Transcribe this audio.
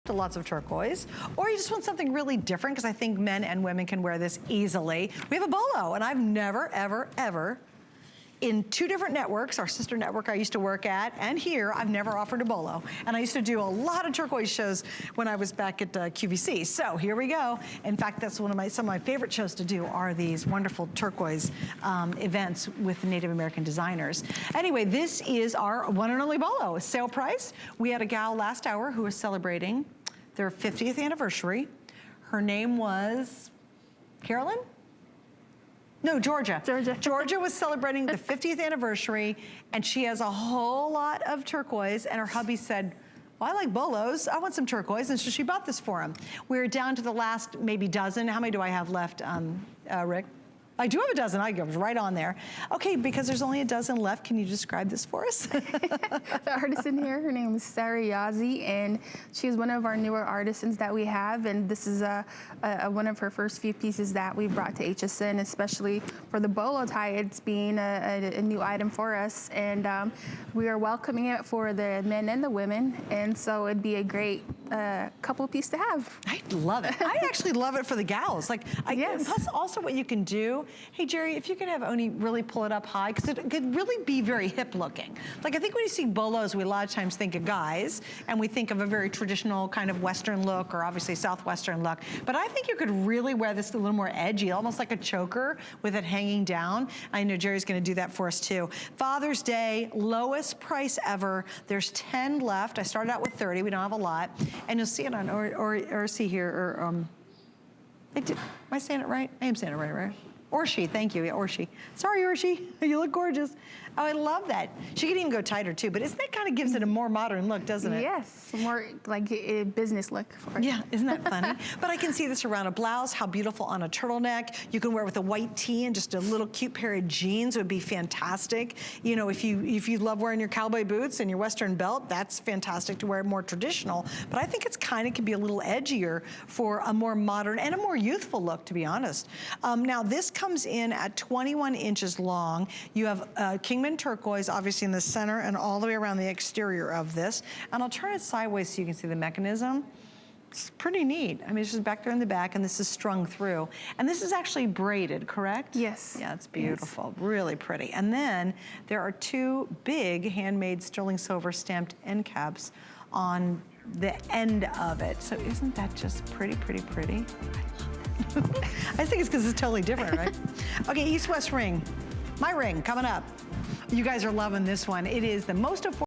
to lots of turquoise, or you just want something really different, because I think men and women can wear this easily. We have a bolo, and I've never, ever, ever, in 2 different networks, our sister network I used to work at, and here, I've never offered a bolo. And I used to do a lot of turquoise shows when I was back at QVC. So here we go. In fact, that's some of my favorite shows to do are these wonderful turquoise events with Native American designers. Anyway, this is our one and only bolo, sale price. We had a gal last hour who was celebrating their 50th anniversary. Her name was Carolyn? No, Georgia. Georgia was celebrating the 50th anniversary, and she has a whole lot of turquoise, and her hubby said, well, I like bolos, I want some turquoise, and so she bought this for him. We're down to the last maybe dozen. How many do I have left, Rick? I do have a dozen, I go right on there. Okay, because there's only a dozen left, can you describe this for us? The artisan here, her name is Sarah Yazzie, and she's one of our newer artisans that we have, and this is one of her first few pieces that we brought to HSN, especially for the bolo tie, it's being a new item for us, and we are welcoming it for the men and the women, and so it'd be a great couple piece to have. I love it. I actually love it for the gals. Like, yes. Plus also what you can do, hey Jerry, if you could have Oni really pull it up high, because it could really be very hip looking. Like I think when you see bolos, we a lot of times think of guys, and we think of a very traditional kind of Western look, or obviously Southwestern look. But I think you could really wear this a little more edgy, almost like a choker with it hanging down. I know Jerry's gonna do that for us too. Father's Day, lowest price ever. There's 10 left. I started out with 30, we don't have a lot. And you'll see it on, or see here, or, am I saying it right? I am saying it right, right? Orshi, thank you, yeah, Orshi. Sorry, Orshi, you look gorgeous. Oh, I love that. She could even go tighter too, but that kind of gives it a more modern look, doesn't it? Yes, more like a business look for it. Yeah, isn't that funny? But I can see this around a blouse, how beautiful on a turtleneck. You can wear it with a white tee and just a little cute pair of jeans would be fantastic. You know, if you love wearing your cowboy boots and your Western belt, that's fantastic to wear more traditional. But I think it's kind of can be a little edgier for a more modern and a more youthful look, to be honest. Now this comes in at 21 inches long. You have Kingman Turquoise, obviously in the center and all the way around the exterior of this. And I'll turn it sideways so you can see the mechanism. It's pretty neat. I mean, it's just back there in the back, and this is strung through. And this is actually braided, correct? Yes. Yeah, it's beautiful, yes. Really pretty. And then there are 2 big handmade sterling silver stamped end caps on the end of it. So isn't that just pretty, pretty, pretty? I love it. I think it's because it's totally different, right? Okay, East-West ring. My ring coming up. You guys are loving this one. It is the most affordable